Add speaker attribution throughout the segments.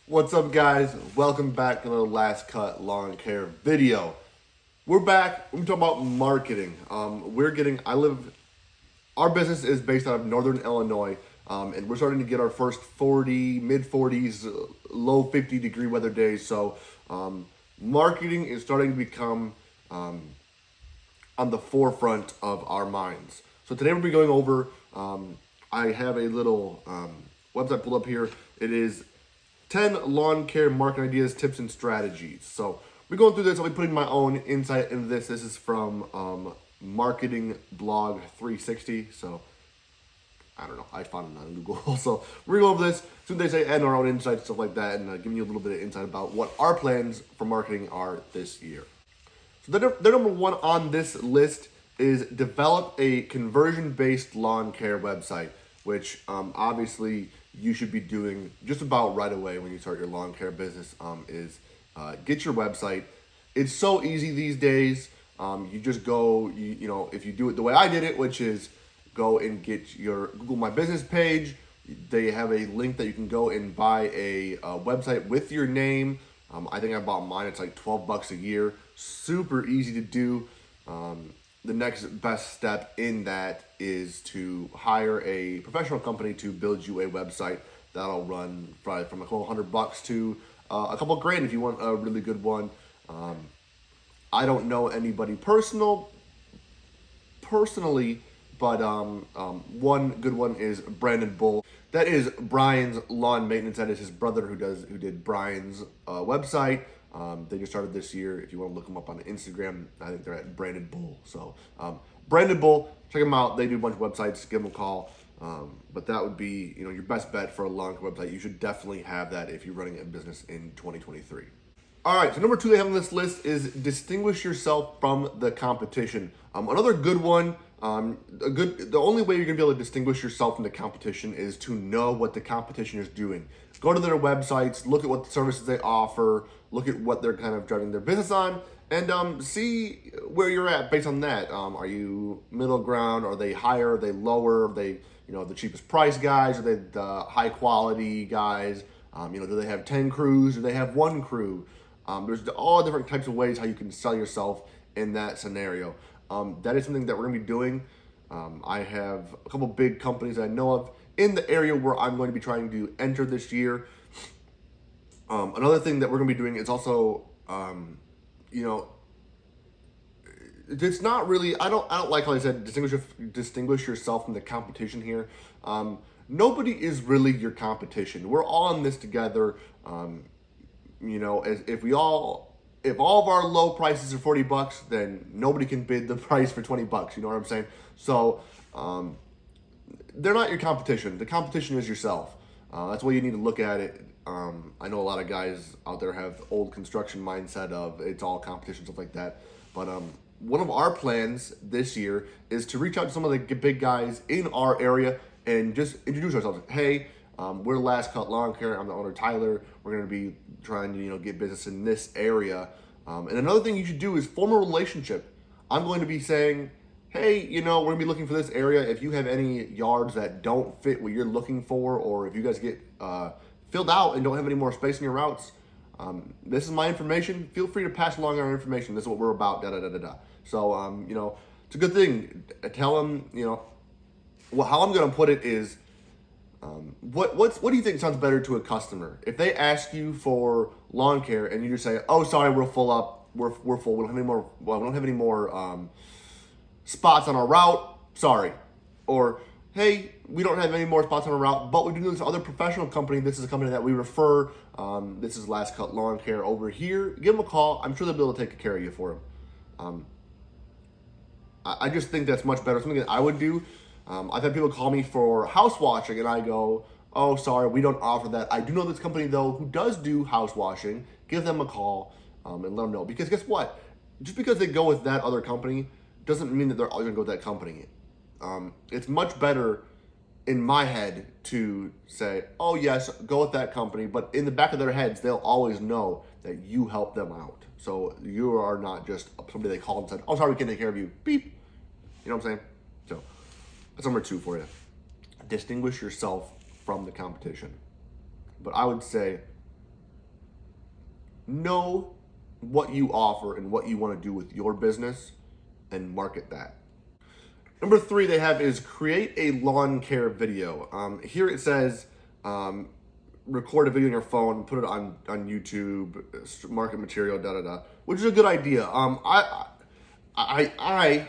Speaker 1: What's up, guys? Welcome back to another Last Cut Lawn Care video. We're back. We're talking about marketing. Our business is based out of Northern Illinois, and we're starting to get our first 40, mid 40s, low 50-degree weather days. So, marketing is starting to become on the forefront of our minds. So today we'll be going over. I have a little website pulled up here. It is 10 lawn care marketing ideas, tips, and strategies. So we're going through this. I'll be putting my own insight into this. This is from Marketing Blog 360. So I don't know. I found it on Google. So we're going over this. Soon they say adding our own insights, stuff like that, and giving you a little bit of insight about what our plans for marketing are this year. So the number one on this list is develop a conversion-based lawn care website, which obviously you should be doing just about right away when you start your lawn care business. Is get your website. It's so easy these days. You just go, if you do it the way I did it, which is go and get your Google My Business page. They have a link that you can go and buy a website with your name. I think I bought mine. It's like $12 a year. Super easy to do. The next best step in that is to hire a professional company to build you a website that'll run probably from a couple $100 to a couple grand if you want a really good one. I don't know anybody personally, but one good one is Brandon Bull. That is Brian's Lawn Maintenance. That is his brother who did Brian's website. They just started this year. If you want to look them up on Instagram, I think they're at Brandon Bull. So Brandon Bull, check them out. They do a bunch of websites. Give them a call. But that would be your best bet for a lawn care website. You should definitely have that if you're running a business in 2023. All right, so number 2 they have on this list is distinguish yourself from the competition. Another good one. The only way you're gonna be able to distinguish yourself from the competition is to know what the competition is doing. Go to their websites, look at what services they offer, look at what they're kind of driving their business on, and see where you're at based on that. Are you middle ground? Are they higher? Are they lower? Are they the cheapest price guys? Are they the high quality guys? Do they have 10 crews? Do they have 1 crew? There's all different types of ways how you can sell yourself in that scenario. That is something that we're going to be doing. I have a couple big companies I know of in the area where I'm going to be trying to enter this year. Another thing that we're going to be doing is also, it's not really. I don't like how I said distinguish yourself from the competition here. Nobody is really your competition. We're all in this together. If all of our low prices are $40, then nobody can bid the price for $20. You know what I'm saying? So they're not your competition. The competition is yourself. That's the way you need to look at it. I know a lot of guys out there have old construction mindset of it's all competition, stuff like that. But one of our plans this year is to reach out to some of the big guys in our area and just introduce ourselves. Hey, we're Last Cut Lawn Care. I'm the owner, Tyler. We're going to be trying to get business in this area. And another thing you should do is form a relationship. I'm going to be saying, hey, we're going to be looking for this area. If you have any yards that don't fit what you're looking for, or if you guys get filled out and don't have any more space in your routes, this is my information. Feel free to pass along our information. This is what we're about. Da da da da da. So it's a good thing. Tell them how I'm going to put it is. What do you think sounds better to a customer? If they ask you for lawn care and you just say, "Oh, sorry, we're full up. We're full. We don't have any more. Well, we don't have any more spots on our route. Sorry," or "Hey, we don't have any more spots on our route, but we do know this other professional company. This is a company that we refer. This is Last Cut Lawn Care over here. Give them a call. I'm sure they'll be able to take care of you for them." I just think that's much better. Something that I would do. I've had people call me for house washing, and I go, "Oh, sorry, we don't offer that. I do know this company, though, who does do house washing. Give them a call and let them know." Because guess what? Just because they go with that other company doesn't mean that they're always going to go with that company. It's much better in my head to say, "Oh, yes, go with that company." But in the back of their heads, they'll always know that you help them out. So you are not just somebody they called and said, "Oh, sorry, we can't take care of you." Beep. You know what I'm saying? So that's number 2 for you. Distinguish yourself from the competition. But I would say Know what you offer and what you want to do with your business and market that. Number 3 they have is create a lawn care video. Here it says record a video on your phone, put it on YouTube, market material, da da da, which is a good idea. I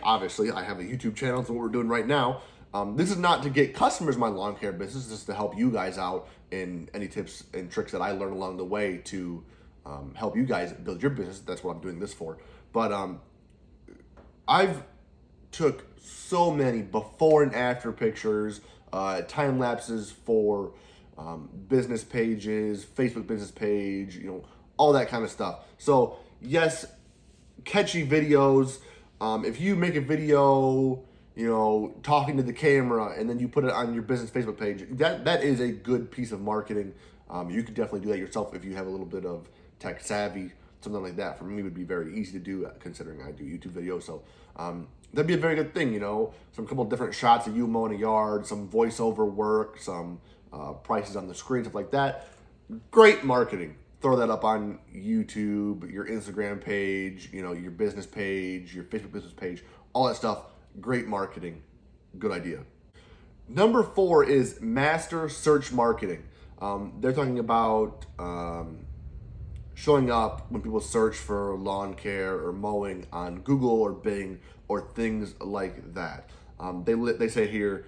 Speaker 1: obviously I have a YouTube channel. That's what we're doing right now. This is not to get customers in my lawn care business. This is to help you guys out in any tips and tricks that I learn along the way to help you guys build your business. That's what I'm doing this for. But I've took so many before and after pictures, time lapses for business pages, Facebook business page, all that kind of stuff. So yes, catchy videos. If you make a video, talking to the camera and then you put it on your business Facebook page, that is a good piece of marketing. You could definitely do that yourself if you have a little bit of tech savvy. Something like that for me would be very easy to do, considering I do YouTube videos. So that'd be a very good thing, some couple different shots of you mowing a yard, some voiceover work, some prices on the screen, stuff like that. Great marketing. Throw that up on YouTube, your Instagram page, your business page, your Facebook business page, all that stuff. Great marketing. Good idea. Number 4 is master search marketing. They're talking about showing up when people search for lawn care or mowing on Google or Bing or things like that. They say here,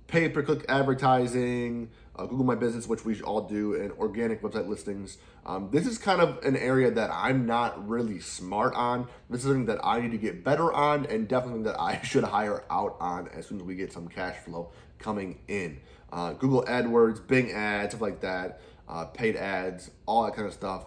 Speaker 1: pay-per-click advertising, Google My Business, which we all do, and organic website listings. This is kind of an area that I'm not really smart on. This is something that I need to get better on, and definitely that I should hire out on as soon as we get some cash flow coming in. Google AdWords, Bing ads, stuff like that, paid ads, all that kind of stuff.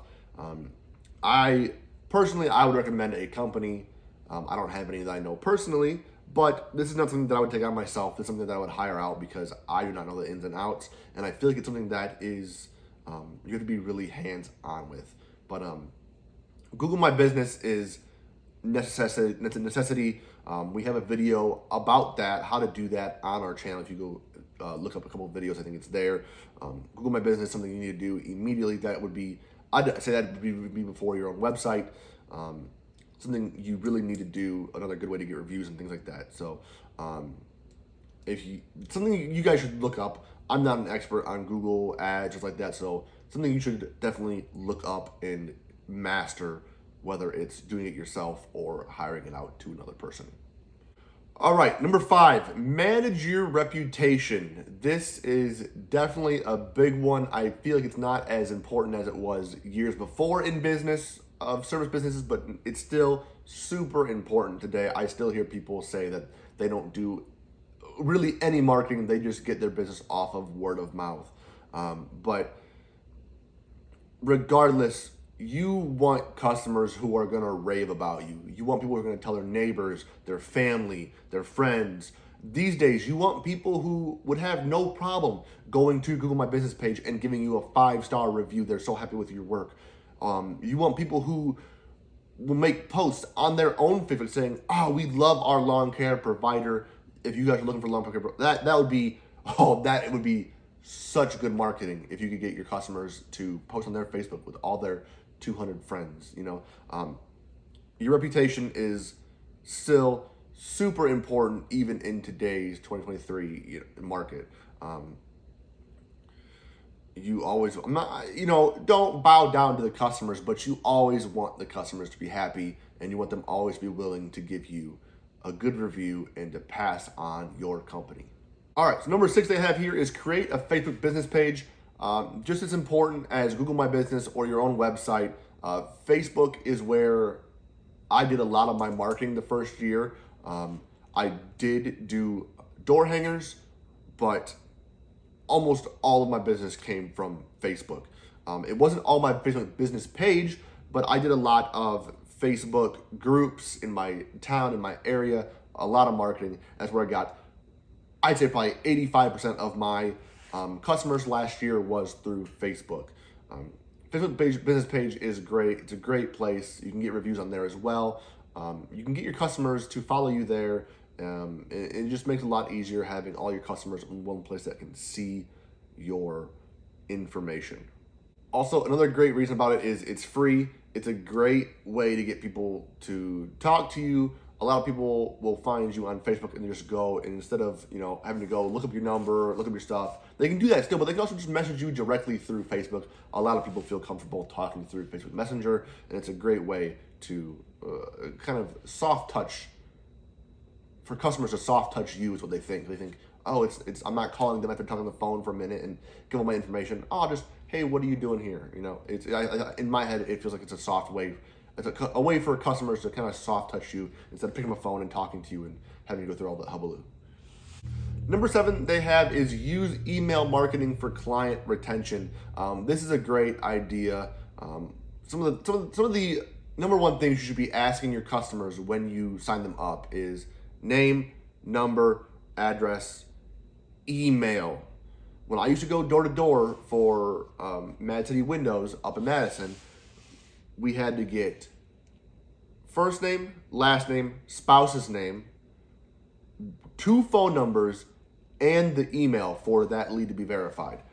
Speaker 1: I would recommend a company. I don't have any that I know personally, but this is not something that I would take on myself. It's something that I would hire out because I do not know the ins and outs, and I feel like it's something that is you have to be really hands-on with. But Google My Business is necessity. It's a necessity. We have a video about that, how to do that, on our channel. If you go look up a couple of videos, I think it's there. Google My Business is something you need to do immediately. I'd say that would be before your own website. Something you really need to do. Another good way to get reviews and things like that. So, something you guys should look up. I'm not an expert on Google ads, just like that. So, something you should definitely look up and master, whether it's doing it yourself or hiring it out to another person. All right, number 5, manage your reputation. This is definitely a big one. I feel like it's not as important as it was years before in business, of service businesses, but it's still super important today. I still hear people say that they don't do really any marketing. They just get their business off of word of mouth. But regardless, you want customers who are going to rave about you. You want people who are going to tell their neighbors, their family, their friends. These days, you want people who would have no problem going to Google My Business page and giving you a 5-star review. They're so happy with your work. You want people who will make posts on their own Facebook saying, "Oh, we love our lawn care provider. If you guys are looking for lawn care, that would be such good marketing if you could get your customers to post on their Facebook with all their 200 friends." Your reputation is still super important even in today's 2023 market. You always, don't bow down to the customers, but you always want the customers to be happy, and you want them always to be willing to give you a good review and to pass on your company. All right, so number 6 they have here is create a Facebook business page. Just as important as Google My Business or your own website, Facebook is where I did a lot of my marketing the first year. I did do door hangers, but almost all of my business came from Facebook. It wasn't all my Facebook business page, but I did a lot of Facebook groups in my town, in my area, a lot of marketing. That's where I got, I'd say probably 85% of my customers last year was through Facebook. Facebook business page is great. It's a great place. You can get reviews on there as well. You can get your customers to follow you there. It just makes it a lot easier having all your customers in one place that can see your information. Also, another great reason about it is it's free. It's a great way to get people to talk to you. A lot of people will find you on Facebook and just go, and instead of having to go look up your number, look up your stuff, they can do that still, but they can also just message you directly through Facebook. A lot of people feel comfortable talking through Facebook Messenger, and it's a great way to kind of soft touch for customers to soft touch you is what they think. They think, oh, it's I'm not calling them after talking on the phone for a minute and give them my information. Oh, just, hey, what are you doing here? It's in my head, it feels like it's a soft way. It's a way for customers to kind of soft touch you instead of picking up a phone and talking to you and having to go through all the hubbub. Number 7 they have is use email marketing for client retention. This is a great idea. Some of the number one things you should be asking your customers when you sign them up is name, number, address, email. When I used to go door to door for Mad City Windows up in Madison, we had to get first name, last name, spouse's name, 2 phone numbers, and the email for that lead to be verified.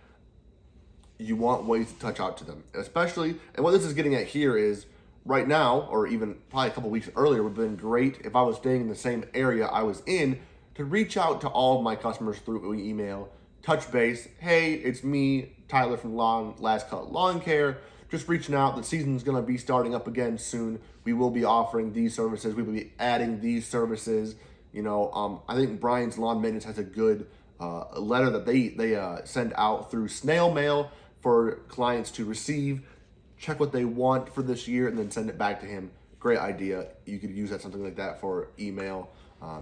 Speaker 1: You want ways to touch out to them, especially, and what this is getting at here is right now, or even probably a couple weeks earlier, would have been great if I was staying in the same area I was in to reach out to all of my customers through email, touch base. Hey, it's me, Tyler from Last Cut Lawn Care. Just reaching out. The season's going to be starting up again soon. We will be offering these services. We will be adding these services. I think Brian's Lawn Maintenance has a good letter that they send out through snail mail for clients to receive. Check what they want for this year and then send it back to him. Great idea. You could use something like that for email. I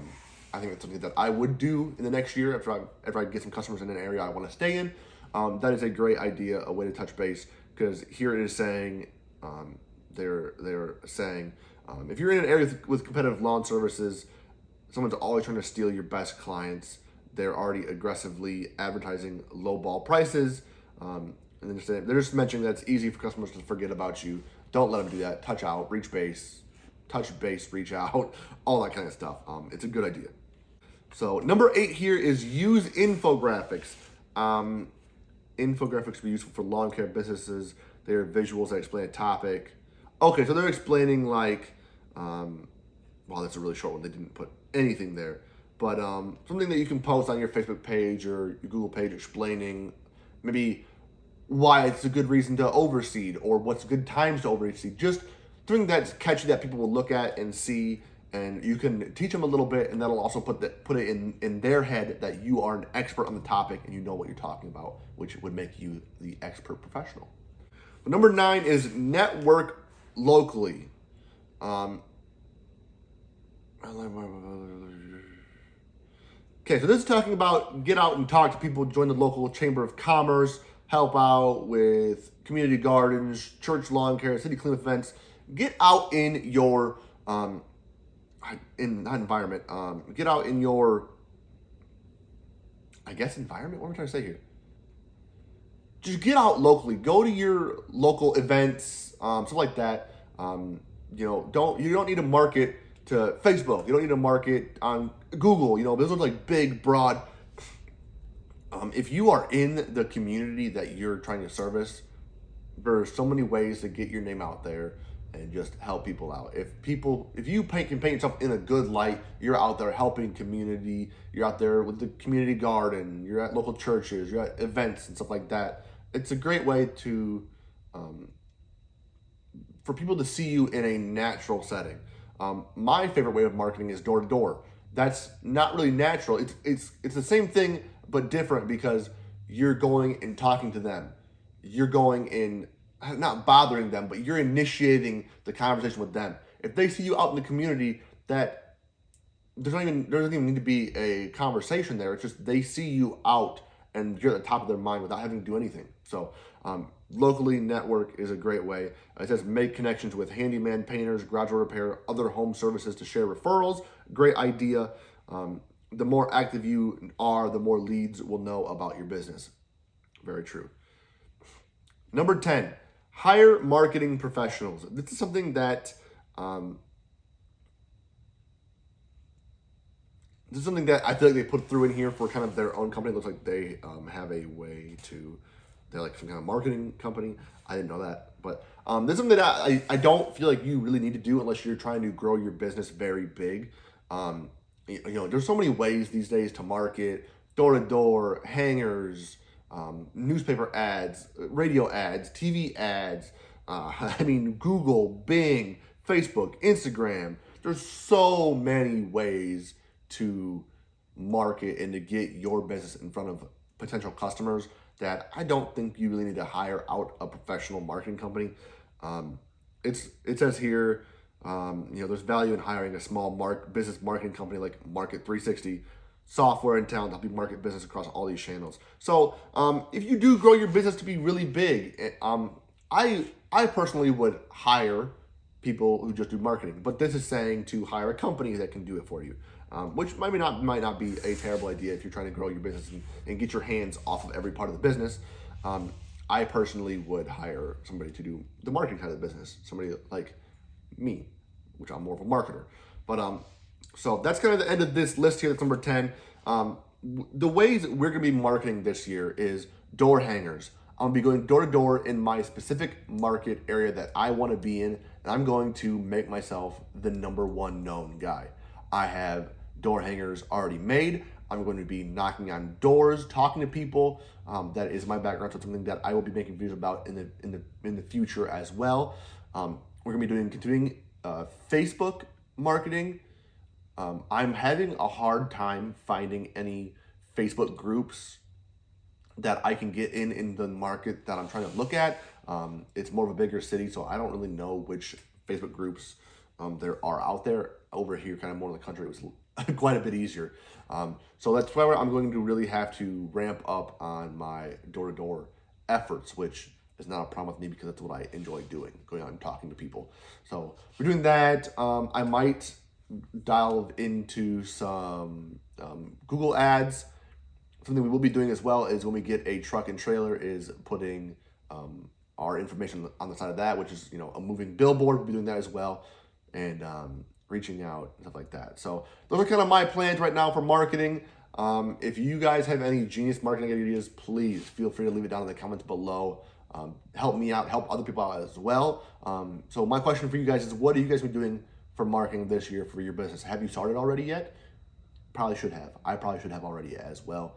Speaker 1: think it's something that I would do in the next year after I get some customers in an area I want to stay in. That is a great idea, a way to touch base, because here it is saying, they're saying, if you're in an area with competitive lawn services, someone's always trying to steal your best clients. They're already aggressively advertising lowball prices. And they're just mentioning that it's easy for customers to forget about you. Don't let them do that. Touch out, reach base, reach out, all that kind of stuff. It's a good idea. So number 8 here is use infographics. Infographics will be useful for lawn care businesses. They're visuals that explain a topic. Okay, so they're explaining well, that's a really short one. They didn't put anything there. But something that you can post on your Facebook page or your Google page explaining maybe why it's a good reason to overseed or what's good times to overseed. Just something that's catchy that people will look at and see, and you can teach them a little bit, and that'll also put it in their head that you are an expert on the topic and you know what you're talking about, which would make you the expert professional. But number 9 is network locally. Okay, so this is talking about get out and talk to people, join the local chamber of commerce, help out with community gardens, church lawn care, city cleanup events. Get out in your environment. Get out in your, environment. What am I trying to say here? Just get out locally. Go to your local events, stuff like that. You don't need to market to Facebook. You don't need to market on Google. Those are like big, broad. If you are in the community that you're trying to service, there are so many ways to get your name out there and just help people out. If you can paint yourself in a good light, you're out there helping community. You're out there with the community garden. You're at local churches. You're at events and stuff like that. It's a great way to for people to see you in a natural setting. My favorite way of marketing is door to door. That's not really natural. It's the same thing but different because you're going and talking to them. You're going in, not bothering them, but you're initiating the conversation with them. If they see you out in the community, that there doesn't even need to be a conversation there. It's just they see you out and you're at the top of their mind without having to do anything. So locally network is a great way. It says make connections with handyman, painters, garage repair, other home services to share referrals. Great idea. The more active you are, the more leads will know about your business. Very true. Number 10, hire marketing professionals. This is something that I feel like they put through in here for kind of their own company. It looks like they have a way to they're like some kind of marketing company. I didn't know that. But this is something that I don't feel like you really need to do unless you're trying to grow your business very big. There's so many ways these days to market: door-to-door, hangers, newspaper ads, radio ads, TV ads. Google, Bing, Facebook, Instagram. There's so many ways to market and to get your business in front of potential customers that I don't think you really need to hire out a professional marketing company. It says here, there's value in hiring a small business marketing company like Market 360 software in town to help you market business across all these channels. So if you do grow your business to be really big, I personally would hire people who just do marketing, but this is saying to hire a company that can do it for you, which might not be a terrible idea if you're trying to grow your business and get your hands off of every part of the business. I personally would hire somebody to do the marketing side of the business, somebody like me, which I'm more of a marketer. But so that's kind of the end of this list here. That's number 10. The ways that we're going to be marketing this year is door hangers. I'm going to be going door to door in my specific market area that I want to be in, and I'm going to make myself the number one known guy. I have door hangers already made. I'm going to be knocking on doors, talking to people. That is my background, so it's something that I will be making videos about in the future as well. We're going to be continuing Facebook marketing. I'm having a hard time finding any Facebook groups that I can get in the market that I'm trying to look at. It's more of a bigger city, so I don't really know which Facebook groups there are out there. Over here, kind of more in the country, it was quite a bit easier. So that's why I'm going to really have to ramp up on my door-to-door efforts, which is not a problem with me because that's what I enjoy doing, going out and talking to people. So we're doing that. I might dive into some Google ads. Something we will be doing as well is when we get a truck and trailer is putting our information on the side of that, which is a moving billboard. We'll be doing that as well, and reaching out and stuff like that. So those are kind of my plans right now for marketing. If you guys have any genius marketing ideas, please feel free to leave it down in the comments below. Help me out, help other people out as well. So my question for you guys is, what are you guys been doing for marketing this year for your business? Have you started already yet? Probably should have. I probably should have already as well.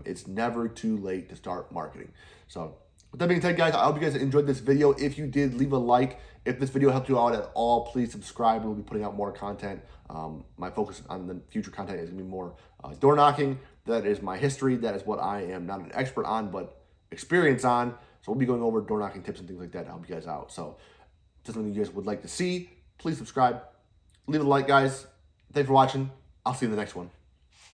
Speaker 1: It's never too late to start marketing. So with that being said, guys, I hope you guys enjoyed this video. If you did, leave a like. If this video helped you out at all, please subscribe. We'll be putting out more content. My focus on the future content is going to be more door knocking. That is my history. That is what I am not an expert on, but experience on. So we'll be going over door knocking tips and things like that to help you guys out. So if that's something you guys would like to see, please subscribe. Leave a like, guys. Thanks for watching. I'll see you in the next one.